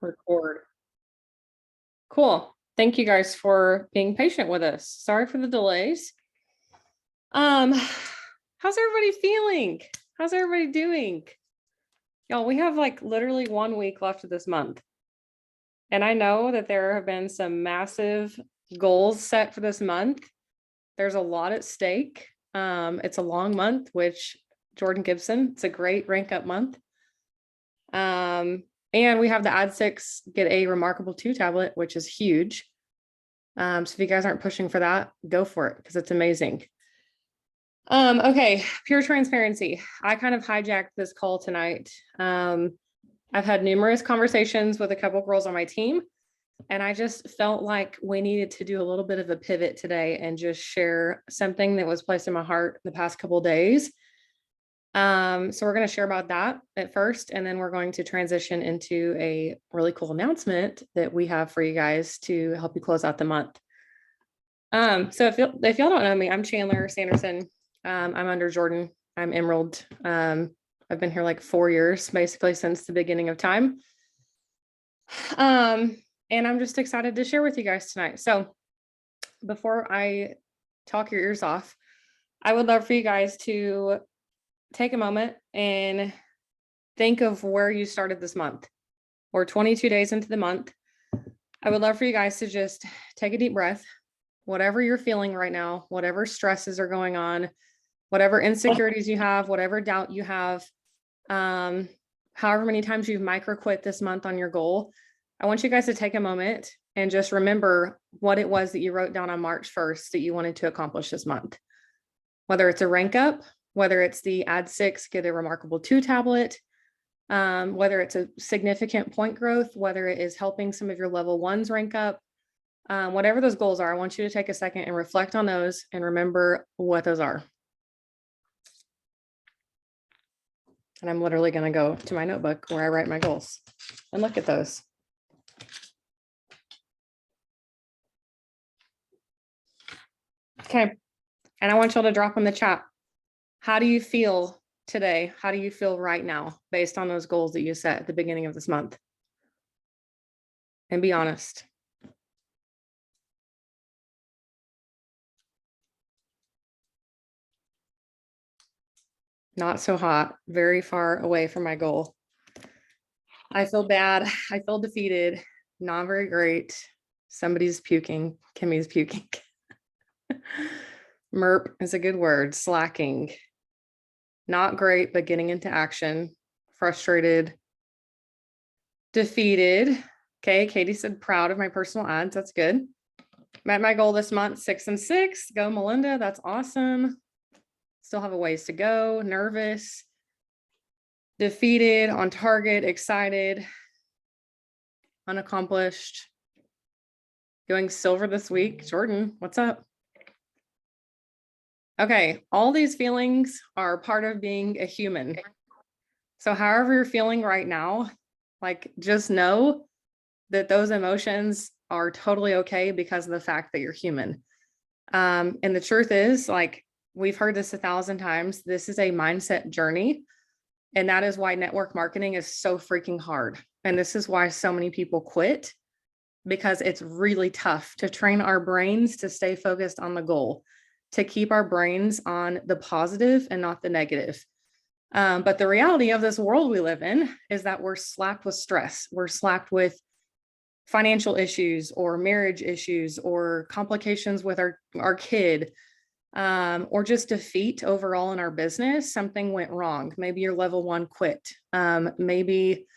Record. Cool. Thank you guys for being patient with us. Sorry for the delays. How's everybody feeling? How's everybody doing? Y'all, we have like literally 1 week left of this month. And I know that there have been some massive goals set for this month. There's a lot at stake. It's a long month, which Jordan Gibson, it's a great rank up month. And we have the Add 6 Get a Remarkable 2 tablet, which is huge. So if you guys aren't pushing for that, go for it because it's amazing. Okay, pure transparency. I kind of hijacked this call tonight. I've had numerous conversations with a couple girls on my team, and I just felt like we needed to do a little bit of a pivot today and just share something that was placed in my heart the past couple of days. So we're going to share about that at first, and then we're going to transition into a really cool announcement that we have for you guys to help you close out the month. So if y'all don't know me, I'm Chandler Sanderson. I'm under Jordan. I'm Emerald. I've been here like 4 years, basically since the beginning of time. And I'm just excited to share with you guys tonight. So before I talk your ears off, I would love for you guys to take a moment and think of where you started this month. We're 22 days into the month. I would love for you guys to just take a deep breath, whatever you're feeling right now, whatever stresses are going on, whatever insecurities you have, whatever doubt you have, however many times you've micro quit this month on your goal. I want you guys to take a moment and just remember what it was that you wrote down on March 1st that you wanted to accomplish this month. Whether it's a rank up, whether it's the Add 6 Get a Remarkable 2 tablet, whether it's a significant point growth, whether it is helping some of your level 1s rank up, whatever those goals are, I want you to take a second and reflect on those and remember what those are. And I'm literally going to go to my notebook where I write my goals and look at those. Okay. And I want y'all to drop in the chat. How do you feel today? How do you feel right now based on those goals that you set at the beginning of this month? And be honest. Not so hot, very far away from my goal. I feel bad. I feel defeated. Not very great. Somebody's puking. Kimmy's puking. MERP is a good word. Slacking. Not great, but getting into action. Frustrated. Defeated. Okay, Katie said proud of my personal ads. That's good. Met my goal this month, 6 and 6. Go Melinda. That's awesome. Still have a ways to go. Nervous. Defeated, on target, excited, unaccomplished. Going silver this week. Jordan, what's up? Okay, all these feelings are part of being a human. So however you're feeling right now, like just know that those emotions are totally okay because of the fact that you're human. And the truth is, like, we've heard this 1,000 times, this is a mindset journey. And that is why network marketing is so freaking hard. And this is why so many people quit, because it's really tough to train our brains to stay focused on the goal, to keep our brains on the positive and not the negative. But the reality of this world we live in is that we're slapped with stress. We're slapped with financial issues or marriage issues or complications with our kid, or just defeat overall in our business. Something went wrong. Maybe your level 1 quit. Maybe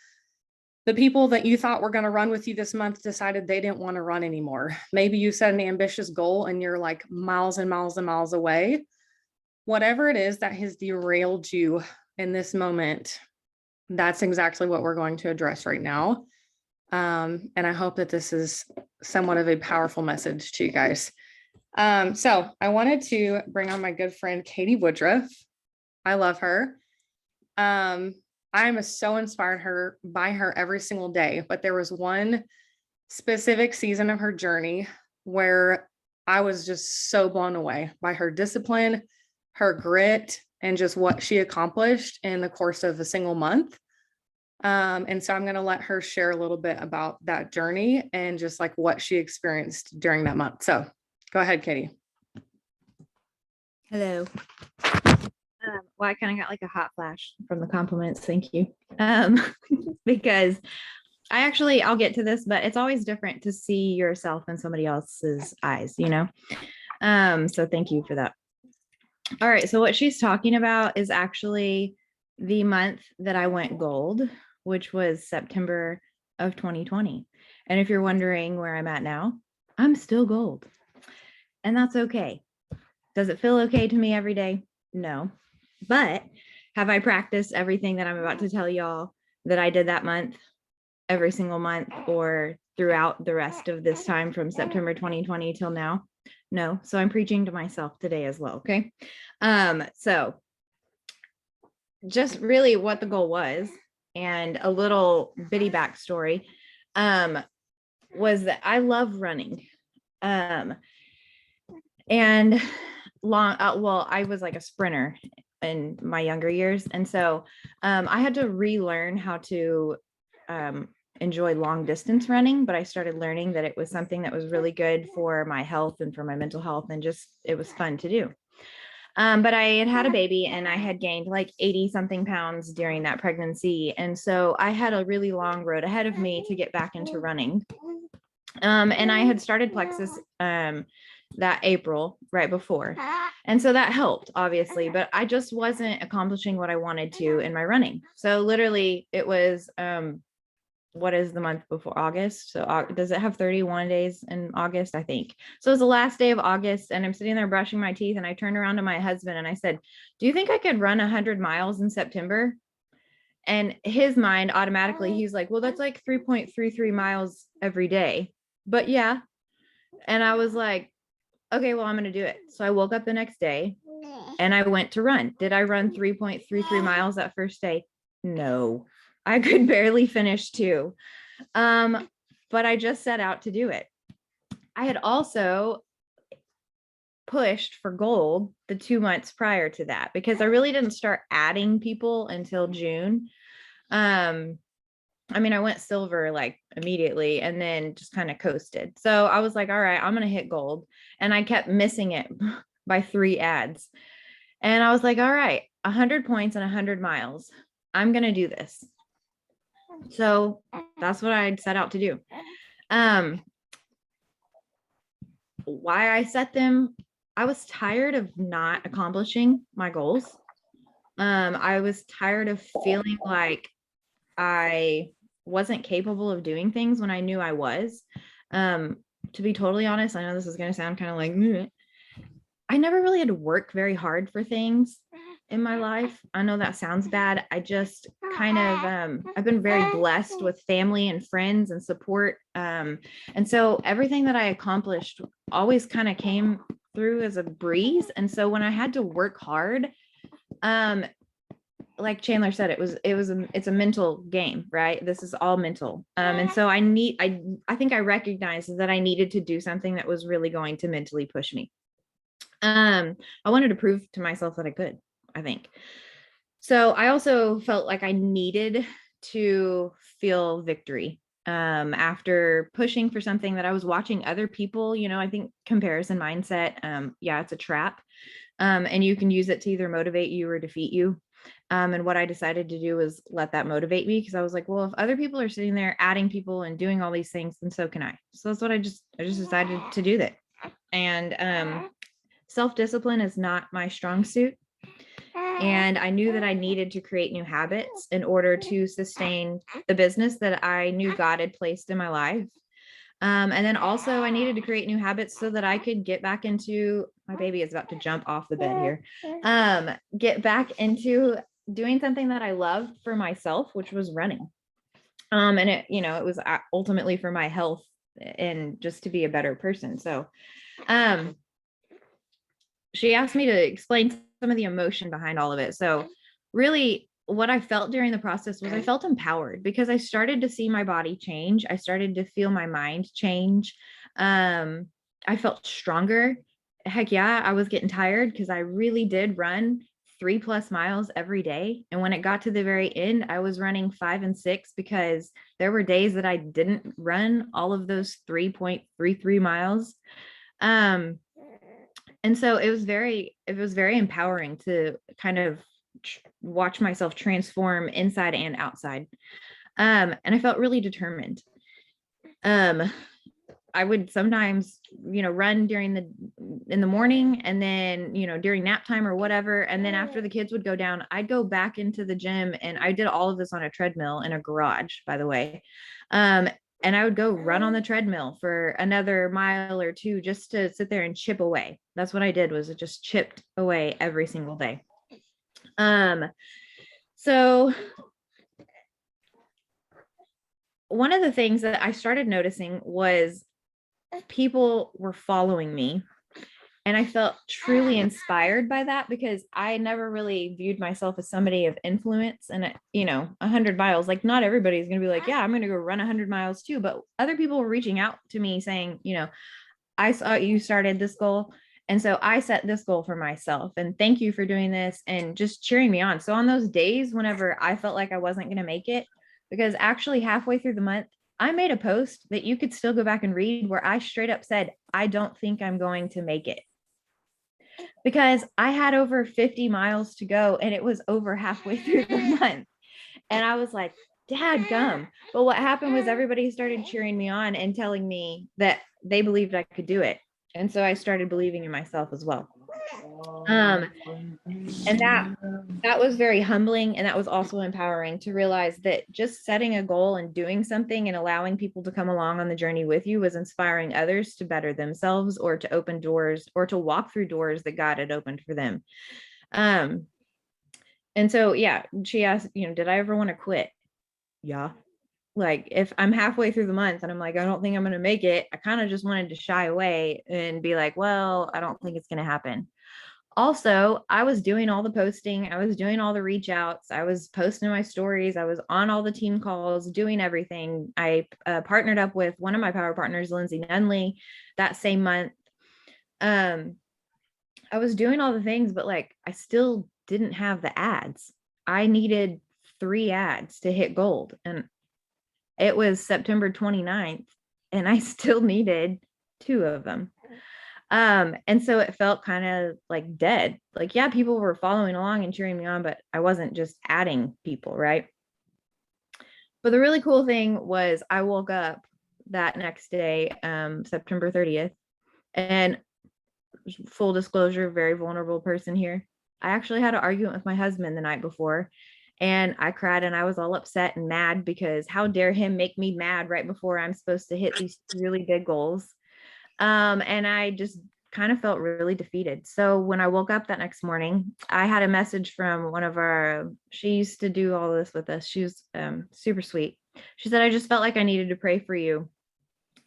the people that you thought were going to run with you this month decided they didn't want to run anymore. Maybe you set an ambitious goal and you're like miles and miles and miles away. Whatever it is that has derailed you in this moment, that's exactly what we're going to address right now. And I hope that this is somewhat of a powerful message to you guys. So I wanted to bring on my good friend, Katie Woodruff. I love her. I'm so inspired by her every single day, but there was one specific season of her journey where I was just so blown away by her discipline, her grit, and just what she accomplished in the course of a single month. And so I'm going to let her share a little bit about that journey and just like what she experienced during that month. So go ahead, Katie. Hello. Well, I kind of got like a hot flash from the compliments. Thank you. Because I'll get to this, but it's always different to see yourself in somebody else's eyes, you know? So thank you for that. All right. So what she's talking about is actually the month that I went gold, which was September of 2020. And if you're wondering where I'm at now, I'm still gold. And that's okay. Does it feel okay to me every day? No. But have I practiced everything that I'm about to tell y'all that I did that month, every single month, or throughout the rest of this time from September 2020 till now? No. So I'm preaching to myself today as well. Okay. So just really what the goal was, and a little bitty backstory, was that I love running. And I was like a sprinter in my younger years. And so I had to relearn how to enjoy long distance running, but I started learning that it was something that was really good for my health and for my mental health, and just, it was fun to do. But I had a baby and I had gained like 80 something pounds during that pregnancy. And so I had a really long road ahead of me to get back into running. And I had started Plexus that April right before. And so that helped, obviously, but I just wasn't accomplishing what I wanted to in my running. So literally it was, what is the month before? August. So does it have 31 days in August? I think. So it was the last day of August and I'm sitting there brushing my teeth and I turned around to my husband and I said, do you think I could run 100 miles in September? And his mind automatically, he's like, well, that's like 3.33 miles every day. But yeah. And I was like, okay, well, I'm going to do it. So I woke up the next day and I went to run. Did I run 3.33 miles that first day? No, I could barely finish 2. But I just set out to do it. I had also pushed for gold the 2 months prior to that because I really didn't start adding people until June. I mean, I went silver like immediately and then just kind of coasted. So I was like, all right, I'm going to hit gold. And I kept missing it by 3 ads. And I was like, all right, 100 points and 100 miles. I'm going to do this. So that's what I set out to do. Why I set them, I was tired of not accomplishing my goals. I was tired of feeling like I wasn't capable of doing things when I knew I was. To be totally honest, I know this is going to sound kind of like, I never really had to work very hard for things in my life. I know that sounds bad. I just kind of, I've been very blessed with family and friends and support. And so everything that I accomplished always kind of came through as a breeze. And so when I had to work hard, like Chandler said, it's a mental game, right? This is all mental. And so I think I recognized that I needed to do something that was really going to mentally push me. I wanted to prove to myself that I could, I think. So I also felt like I needed to feel victory. After pushing for something that I was watching other people, I think comparison mindset, it's a trap. And you can use it to either motivate you or defeat you. And what I decided to do was let that motivate me, because I was like, well, if other people are sitting there adding people and doing all these things, then so can I. So that's what I just decided to do that. And self-discipline is not my strong suit. And I knew that I needed to create new habits in order to sustain the business that I knew God had placed in my life. And then also I needed to create new habits so that I could get back into, my baby is about to jump off the bed here, get back into doing something that I loved for myself, which was running. And it was ultimately for my health and just to be a better person. So she asked me to explain some of the emotion behind all of it. So really what I felt during the process was I felt empowered because I started to see my body change. I started to feel my mind change. I felt stronger. Heck yeah, I was getting tired because I really did run 3+ miles every day. And when it got to the very end, I was running 5 and 6 because there were days that I didn't run all of those 3.33 miles. And so it was very empowering to kind of watch myself transform inside and outside. And I felt really determined. I would sometimes, run in the morning, and then, during nap time or whatever. And then after the kids would go down, I'd go back into the gym, and I did all of this on a treadmill in a garage, by the way. And I would go run on the treadmill for another mile or two just to sit there and chip away. That's what I did, was it just chipped away every single day. So one of the things that I started noticing was people were following me, and I felt truly inspired by that, because I never really viewed myself as somebody of influence. And 100 miles, like, not everybody's going to be like, yeah, I'm going to go run 100 miles too. But other people were reaching out to me saying, I saw you started this goal, and so I set this goal for myself, and thank you for doing this, and just cheering me on. So on those days whenever I felt like I wasn't going to make it, because actually halfway through the month, I made a post that you could still go back and read, where I straight up said, I don't think I'm going to make it, because I had over 50 miles to go, and it was over halfway through the month. And I was like, dad gum. But what happened was everybody started cheering me on and telling me that they believed I could do it. And so I started believing in myself as well. And that was very humbling, and that was also empowering to realize that just setting a goal and doing something and allowing people to come along on the journey with you was inspiring others to better themselves, or to open doors, or to walk through doors that God had opened for them. And so, yeah, she asked, did I ever want to quit? Yeah. Like, if I'm halfway through the month and I'm like, I don't think I'm going to make it, I kind of just wanted to shy away and be like, well, I don't think it's going to happen. Also, I was doing all the posting, I was doing all the reach outs, I was posting my stories, I was on all the team calls, doing everything. I partnered up with one of my power partners, Lindsay Nunley, that same month. I was doing all the things, but like, I still didn't have the ads. I needed 3 ads to hit gold, and it was September 29th, and I still needed 2 of them. And so it felt kind of like dead. Like, yeah, people were following along and cheering me on, but I wasn't just adding people, right? But the really cool thing was I woke up that next day, September 30th, and full disclosure, very vulnerable person here. I actually had an argument with my husband the night before, and I cried, and I was all upset and mad, because how dare him make me mad right before I'm supposed to hit these really big goals. And I just kind of felt really defeated. So when I woke up that next morning, I had a message from one of she used to do all this with us. She was super sweet. She said, I just felt like I needed to pray for you,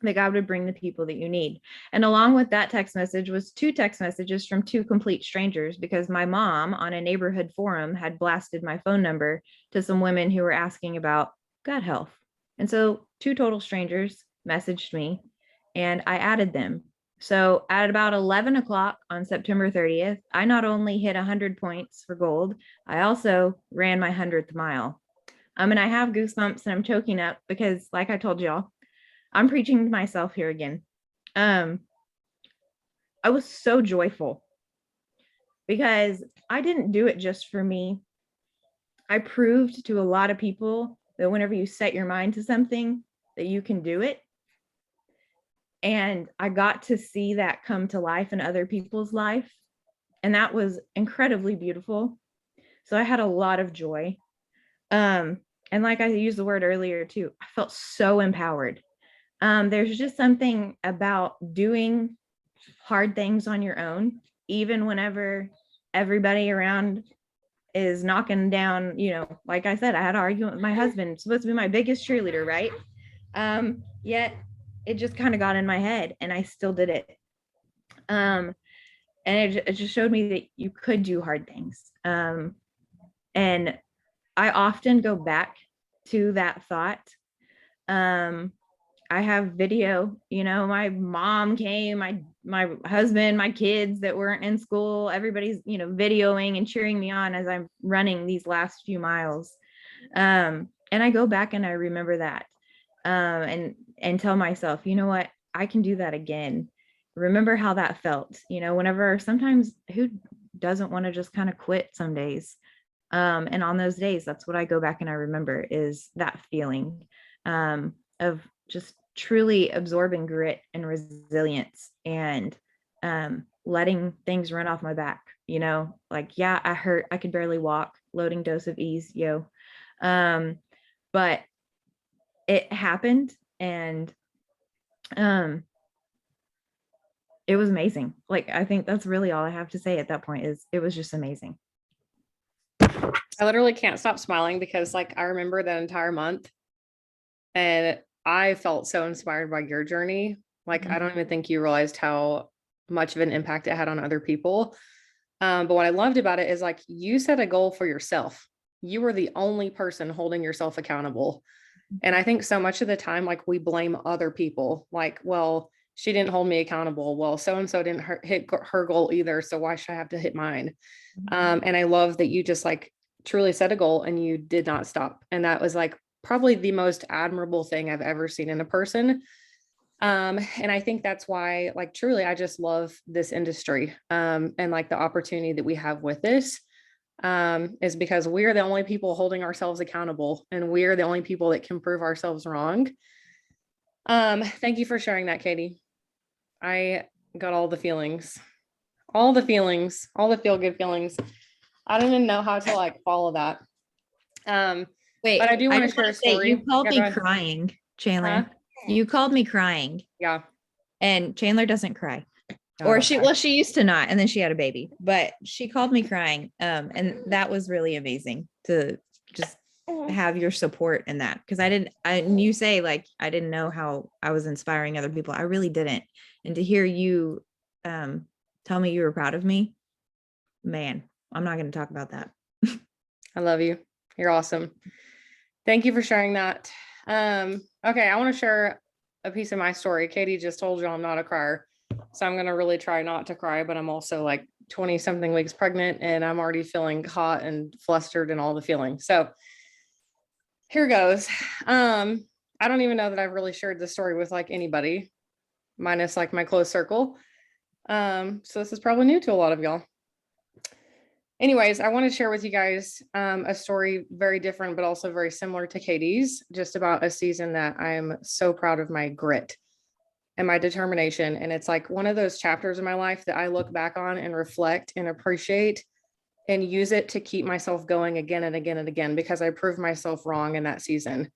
that God would bring the people that you need. And along with that text message was 2 text messages from 2 complete strangers, because my mom on a neighborhood forum had blasted my phone number to some women who were asking about gut health. And so 2 total strangers messaged me, and I added them. So at about 11 o'clock on September 30th, I not only hit 100 points for gold, I also ran my 100th mile. And I have goosebumps and I'm choking up, because like I told y'all, I'm preaching to myself here again. I was so joyful, because I didn't do it just for me. I proved to a lot of people that whenever you set your mind to something, that you can do it. And I got to see that come to life in other people's life. And that was incredibly beautiful. So I had a lot of joy. And like I used the word earlier too, I felt so empowered. There's just something about doing hard things on your own, even whenever everybody around is knocking down, like I said, I had an argument with my husband, supposed to be my biggest cheerleader, right? Yet it just kind of got in my head, and I still did it. And it just showed me that you could do hard things. And I often go back to that thought. I have video, my mom came, my husband, my kids that weren't in school, everybody's, videoing and cheering me on as I'm running these last few miles. And I go back and I remember that. And tell myself, you know what, I can do that again. Remember how that felt, whenever sometimes who doesn't want to just kind of quit some days. And on those days, that's what I go back and I remember is that feeling of just truly absorbing grit and resilience and letting things run off my back, like, yeah, I hurt, I could barely walk, loading dose of ease, but it happened, and it was amazing. Like, I think that's really all I have to say at that point is it was just amazing. I literally can't stop smiling because like I remember that entire month and I felt so inspired by your journey. Like I don't even think you realized how much of an impact it had on other people. But what I loved about it is like you set a goal for yourself. You were the only person holding yourself accountable. And I think so much of the time, like we blame other people, like, well, she didn't hold me accountable. Well, so-and-so didn't hit her goal either. So why should I have to hit mine? And I love that you just like truly set a goal and you did not stop. And that was like probably the most admirable thing I've ever seen in a person. And I think that's why, like, truly, I just love this industry. And like the opportunity that we have with this, is because we're the only people holding ourselves accountable and we're the only people that can prove ourselves wrong. Thank you for sharing that, Katie. I got all the feelings, all the feelings, all the feel good feelings. I don't even know how to like follow that. Wait, but I do want to just share wanna a say, story. you called Yeah, go me ahead. crying, Chandler. Huh? You called me crying, Yeah. and Chandler doesn't cry. No, I Or don't she, cry. well, she used to not, and then she had a baby, but she called me crying. And that was really amazing to just have your support in that. Cause and you say like, I didn't know how I was inspiring other people. I really didn't. And to hear you tell me you were proud of me, man, I'm not going to talk about that. I love you. You're awesome. Thank you for sharing that. Okay, I want to share a piece of my story. Katie just told you I'm not a crier. So I'm going to really try not to cry, but I'm also like 20 something weeks pregnant and I'm already feeling hot and flustered and all the feelings. So here goes. I don't even know that I've really shared this story with like anybody minus like my close circle. So this is probably new to a lot of y'all. Anyways, I want to share with you guys a story very different, but also very similar to Katie's, just about a season that I'm so proud of my grit and my determination. And it's like one of those chapters in my life that I look back on and reflect and appreciate and use it to keep myself going again and again and again, because I proved myself wrong in that season.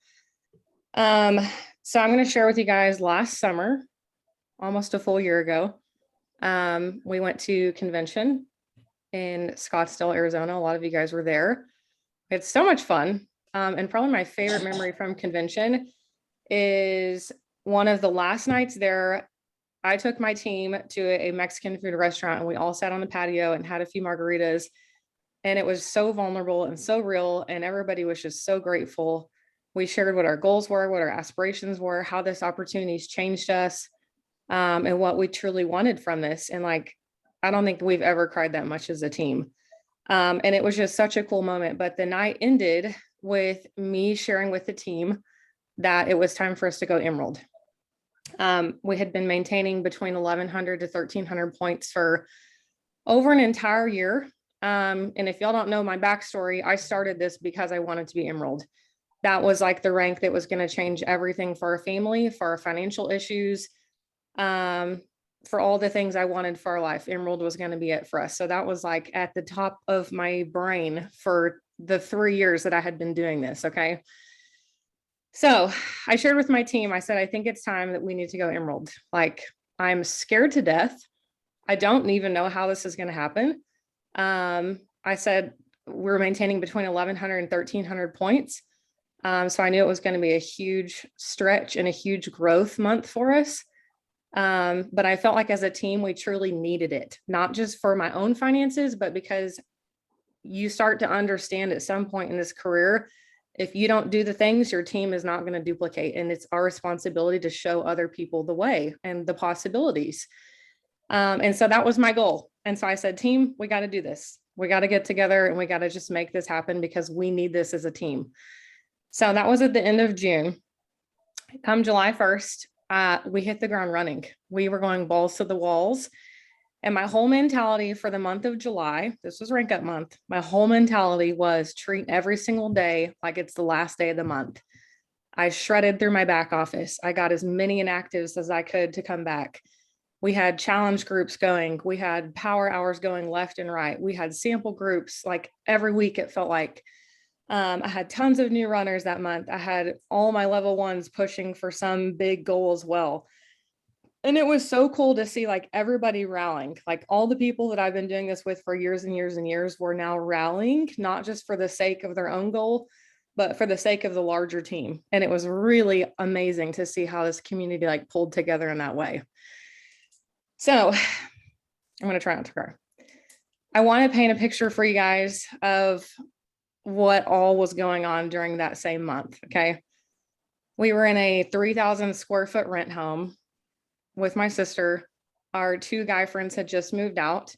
So I'm going to share with you guys last summer, almost a full year ago. We went to convention in Scottsdale, Arizona. A lot of you guys were there. We had so much fun. And probably my favorite memory from convention is one of the last nights there. I took my team to a Mexican food restaurant and we all sat on the patio and had a few margaritas. And it was so vulnerable and so real. And everybody was just so grateful. We shared what our goals were, what our aspirations were, how this opportunity's changed us, and what we truly wanted from this. And like, I don't think we've ever cried that much as a team. And it was just such a cool moment. But the night ended with me sharing with the team that it was time for us to go Emerald. We had been maintaining between 1,100 to 1,300 points for over an entire year. And if y'all don't know my backstory, I started this because I wanted to be Emerald. That was like the rank that was going to change everything for our family, for our financial issues, for all the things I wanted for our life. Emerald was going to be it for us. So that was like at the top of my brain for the 3 years that I had been doing this. Okay. So I shared with my team, I said, I think it's time that we need to go Emerald. Like, I'm scared to death. I don't even know how this is going to happen. I said, we're maintaining between 1,100 and 1,300 points. So I knew it was going to be a huge stretch and a huge growth month for us. But I felt like as a team, we truly needed it, not just for my own finances, but because you start to understand at some point in this career, If you don't do the things, your team is not going to duplicate. And it's our responsibility to show other people the way and the possibilities. And so that was my goal. And so I said, team, we got to do this. We got to get together and we got to just make this happen because we need this as a team. So that was at the end of June. Come July 1st, we hit the ground running. We were going balls to the walls. And my whole mentality for the month of July, this was rank up month, my whole mentality was treat every single day like it's the last day of the month. I shredded through my back office. I got as many inactives as I could to come back. We had challenge groups going. We had power hours going left and right. We had sample groups like every week, it felt like. I had tons of new runners that month. I had all my level ones pushing for some big goal as well. And it was so cool to see like everybody rallying, like all the people that I've been doing this with for years and years and years were now rallying, not just for the sake of their own goal, but for the sake of the larger team. And it was really amazing to see how this community like pulled together in that way. So I'm going to try not to cry. I want to paint a picture for you guys of what all was going on during that same month. Okay. We were in a 3,000 square foot rent home with my sister. Our two guy friends had just moved out.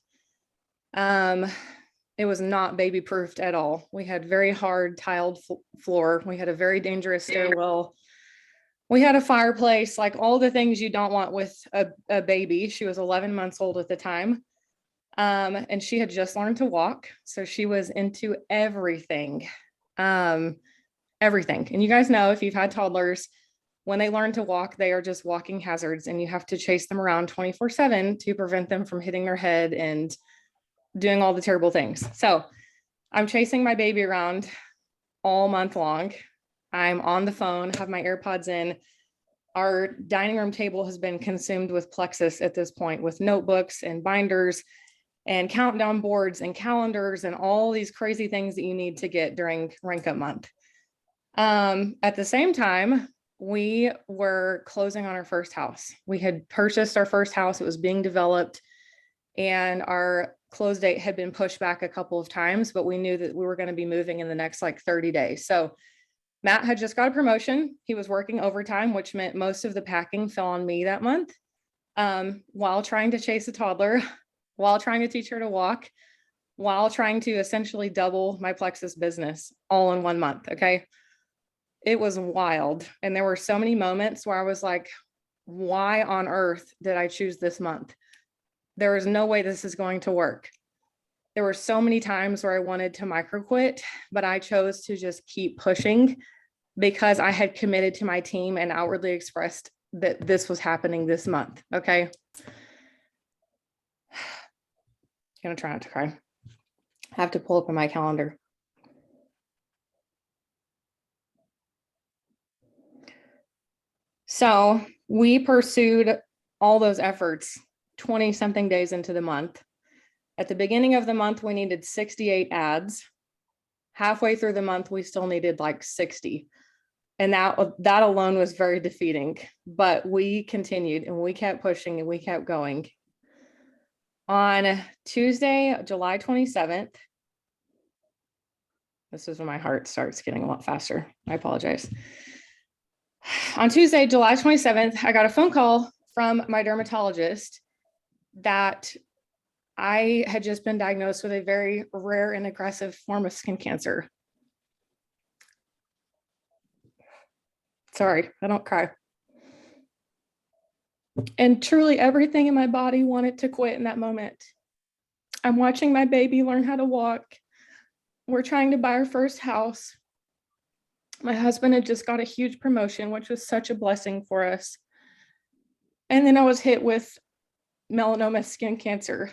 It was not baby proofed at all. We had very hard tiled floor. We had a very dangerous stairwell. We had a fireplace, like all the things you don't want with a baby. She was 11 months old at the time. And she had just learned to walk. So she was into everything. Everything. And you guys know, if you've had toddlers, when they learn to walk, they are just walking hazards and you have to chase them around 24/7 to prevent them from hitting their head and doing all the terrible things. So I'm chasing my baby around all month long. I'm on the phone, have my AirPods in. Our dining room table has been consumed with Plexus at this point, with notebooks and binders and countdown boards and calendars and all these crazy things that you need to get during rank up month. At the same time, we were closing on our first house. We had purchased our first house. It was being developed and our close date had been pushed back a couple of times, but we knew that we were going to be moving in the next like 30 days. So Matt had just got a promotion. He was working overtime, which meant most of the packing fell on me that month, while trying to chase a toddler, while trying to teach her to walk, while trying to essentially double my Plexus business all in 1 month. Okay. It was wild. And there were so many moments where I was like, why on earth did I choose this month? There is no way this is going to work. There were so many times where I wanted to micro quit, but I chose to just keep pushing because I had committed to my team and outwardly expressed that this was happening this month. Okay. Gonna try not to cry. I have to pull up in my calendar. So we pursued all those efforts 20 something days into the month. At the beginning of the month, we needed 68 ads. Halfway through the month, we still needed like 60. And that alone was very defeating, but we continued and we kept pushing and we kept going. On Tuesday, July 27th, this is when my heart starts getting a lot faster. I apologize. On Tuesday, July 27th, I got a phone call from my dermatologist that I had just been diagnosed with a very rare and aggressive form of skin cancer. Sorry, I don't cry. And truly everything in my body wanted to quit in that moment. I'm watching my baby learn how to walk. We're trying to buy our first house. My husband had just got a huge promotion, which was such a blessing for us. And then I was hit with melanoma skin cancer.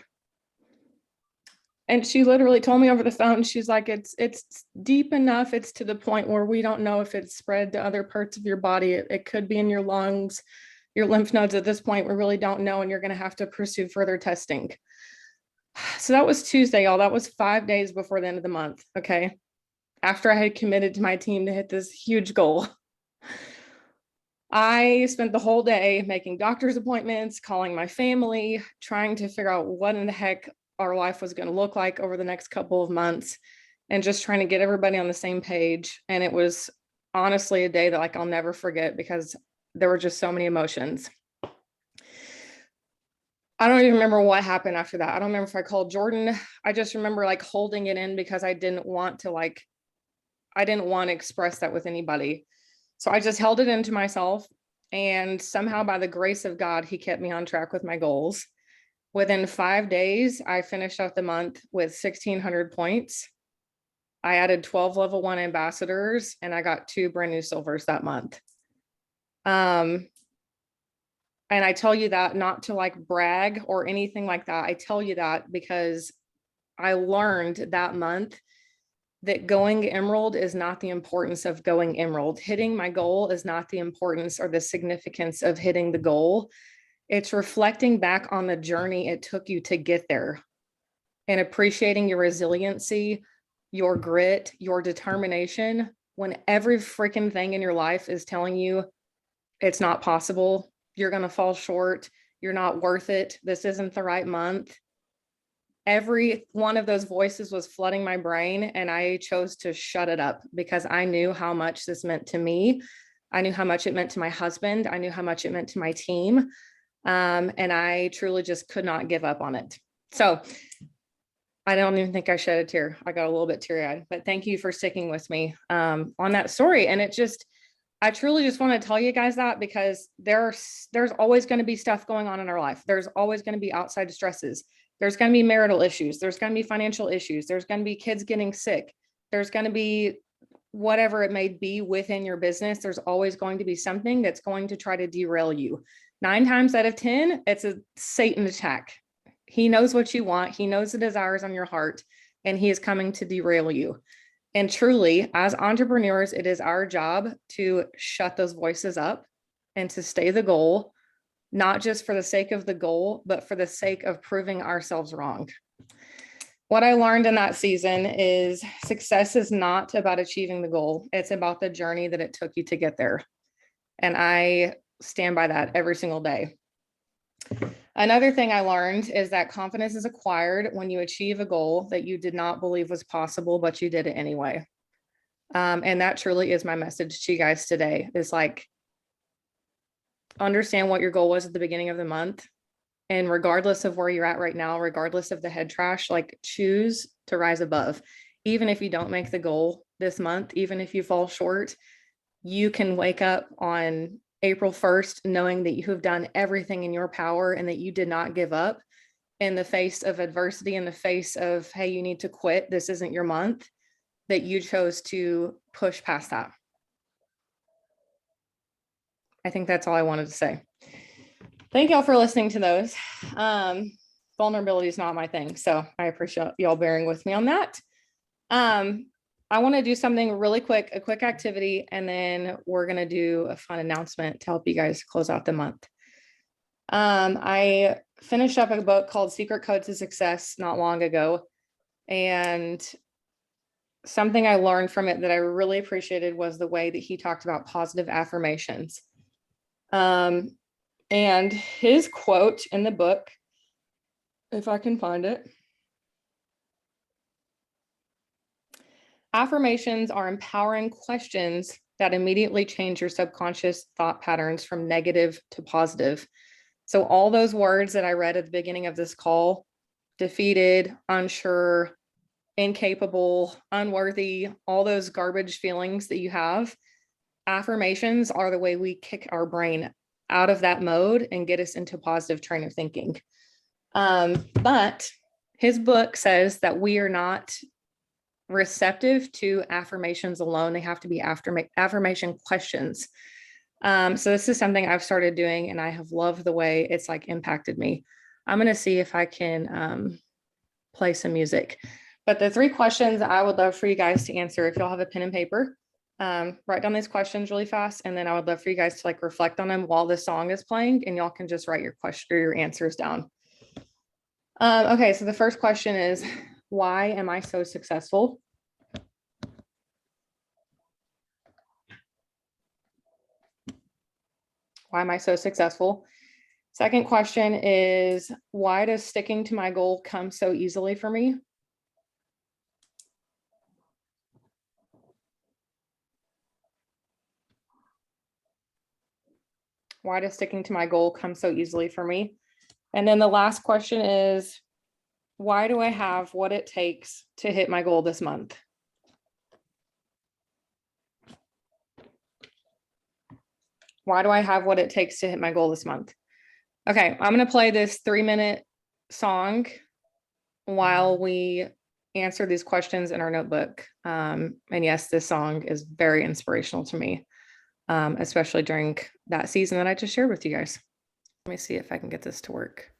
And she literally told me over the phone, she's like, it's deep enough. It's to the point where we don't know if it's spread to other parts of your body. It could be in your lungs, your lymph nodes. At this point, we really don't know. And you're going to have to pursue further testing. So that was Tuesday, y'all. That was 5 days before the end of the month. Okay. After I had committed to my team to hit this huge goal. I spent the whole day making doctor's appointments, calling my family, trying to figure out what in the heck our life was going to look like over the next couple of months. and just trying to get everybody on the same page. And it was honestly a day that like I'll never forget because there were just so many emotions. I don't even remember what happened after that. I don't remember if I called Jordan. I just remember like holding it in because I didn't want to express that with anybody. So I just held it into myself. And somehow by the grace of God, he kept me on track with my goals. Within 5 days, I finished out the month with 1,600 points. I added 12 level 1 ambassadors and I got 2 brand new silvers that month. And I tell you that not to like brag or anything like that. I tell you that because I learned that month that going emerald is not the importance of going emerald. Hitting my goal is not the importance or the significance of hitting the goal. It's reflecting back on the journey it took you to get there and appreciating your resiliency, your grit, your determination when every freaking thing in your life is telling you it's not possible. You're going to fall short. You're not worth it. This isn't the right month. Every one of those voices was flooding my brain, and I chose to shut it up because I knew how much this meant to me. I knew how much it meant to my husband. I knew how much it meant to my team. And I truly just could not give up on it. So I don't even think I shed a tear. I got a little bit teary-eyed, but thank you for sticking with me on that story. And I truly just want to tell you guys that because there's always going to be stuff going on in our life. There's always going to be outside stresses. There's going to be marital issues. There's going to be financial issues. There's going to be kids getting sick. There's going to be whatever it may be within your business. There's always going to be something that's going to try to derail you. 9 times out of 10, it's a Satan attack. He knows what you want. He knows the desires on your heart, and he is coming to derail you. And truly, as entrepreneurs, it is our job to shut those voices up and to stay the goal, not just for the sake of the goal, but for the sake of proving ourselves wrong. What I learned in that season is success is not about achieving the goal. It's about the journey that it took you to get there. And I stand by that every single day. Another thing I learned is that confidence is acquired when you achieve a goal that you did not believe was possible, but you did it anyway. And that truly is my message to you guys today, is like, understand what your goal was at the beginning of the month. And regardless of where you're at right now, regardless of the head trash, like choose to rise above. Even if you don't make the goal this month, even if you fall short, you can wake up on April 1st, knowing that you have done everything in your power and that you did not give up in the face of adversity, in the face of, hey, you need to quit. This isn't your month, that you chose to push past that. I think that's all I wanted to say. Thank y'all for listening to those. Vulnerability is not my thing, so I appreciate y'all bearing with me on that. I want to do something really quick, a quick activity, and then we're going to do a fun announcement to help you guys close out the month. I finished up a book called Secret Code to Success not long ago, and something I learned from it that I really appreciated was the way that he talked about positive affirmations. And his quote in the book, if I can find it. Affirmations are empowering questions that immediately change your subconscious thought patterns from negative to positive. So all those words that I read at the beginning of this call, defeated, unsure, incapable, unworthy, all those garbage feelings that you have, affirmations are the way we kick our brain out of that mode and get us into a positive train of thinking. But his book says that we are not receptive to affirmations alone. They have to be affirmation questions. So this is something I've started doing, and I have loved the way it's like impacted me. I'm going to see if I can play some music. But the 3 questions I would love for you guys to answer, if y'all have a pen and paper, write down these questions really fast, and then I would love for you guys to like reflect on them while the song is playing, and y'all can just write your question or your answers down. Okay, so the first question is, why am I so successful? Why am I so successful? Second question is, why does sticking to my goal come so easily for me? Why does sticking to my goal come so easily for me? And then the last question is, why do I have what it takes to hit my goal this month? Why do I have what it takes to hit my goal this month? Okay, I'm going to play this 3-minute song while we answer these questions in our notebook. And yes, this song is very inspirational to me, especially during that season that I just shared with you guys. Let me see if I can get this to work.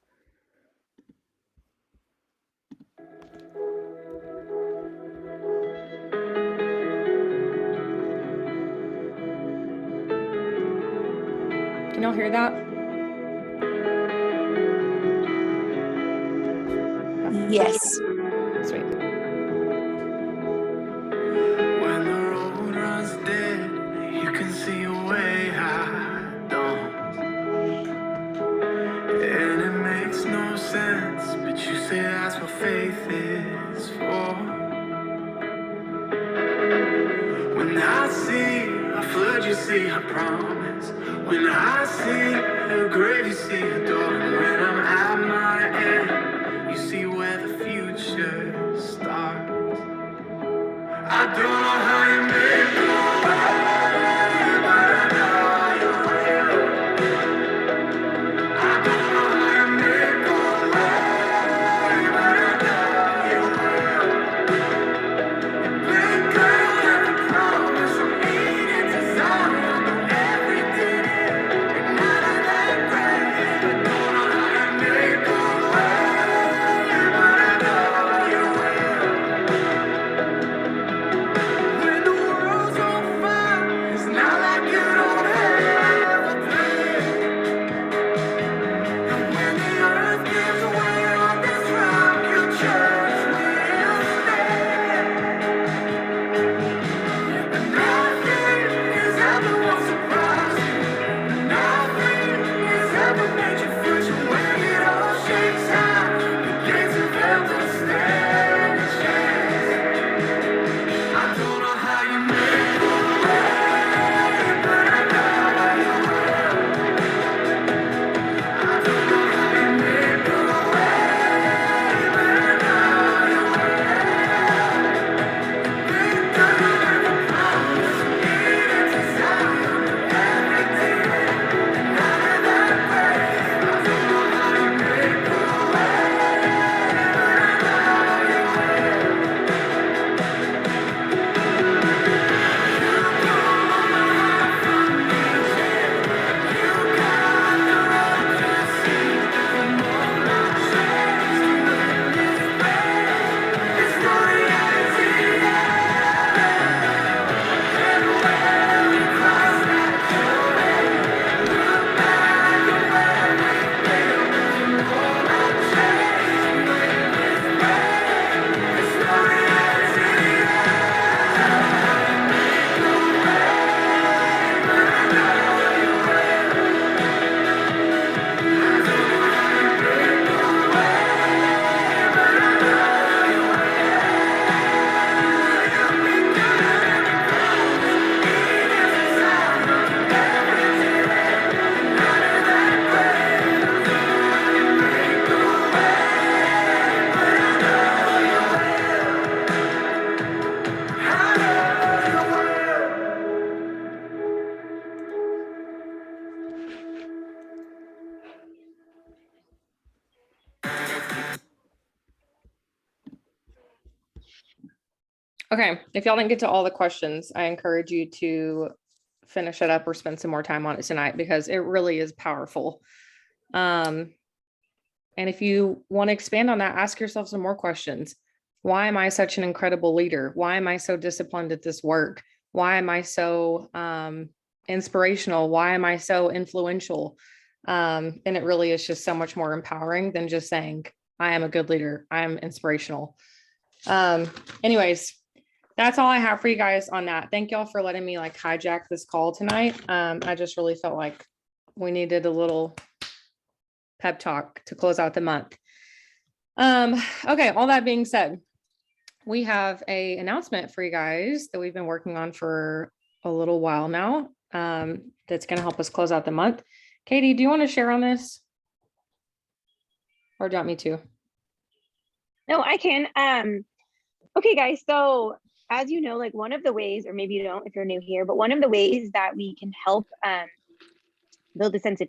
Can y'all hear that? Yes. Sweet. When the road runs dead, you can see a way I don't. And it makes no sense, but you say that's what faith is for. When I see a flood, you see a promise. When I see a grave, you see a door. When I'm at my end, you see where the future starts. I don't know how you make it away, but I know you will. I don't know how you make it away, but I know you will. You bring girl every promise from Eden to Zion, every day, and none of that grave. I don't know how you make it away, but I know you will. When the world's on fire, it's not like you don't have a plan. And when the earth gives way on this rock, your church will stand. And nothing has ever will surprise you. Nothing has ever made you flinch. And when it all shakes out, the gates of hell don't stand a chance. I don't know how you make it away, but I know you will. I don't know how you make it away, but I know you will. Been through every promise, needed to Zion every day, and none of that grace. I don't know how you make it away, but I know you will. Okay, if y'all didn't get to all the questions, I encourage you to finish it up or spend some more time on it tonight because it really is powerful. And if you want to expand on that, ask yourself some more questions. Why am I such an incredible leader? Why am I so disciplined at this work? Why am I so inspirational? Why am I so influential? And it really is just so much more empowering than just saying, I am a good leader. I am inspirational. Anyways, that's all I have for you guys on that. Thank y'all for letting me like hijack this call tonight. I just really felt like we needed a little pep talk to close out the month. Okay, all that being said, we have a announcement for you guys that we've been working on for a little while now. That's going to help us close out the month. Katie, do you want to share on this? Or do you want me to? No, I can. Okay, guys. So as you know, like one of the ways, or maybe you don't if you're new here, but one of the ways that we can help build a sense of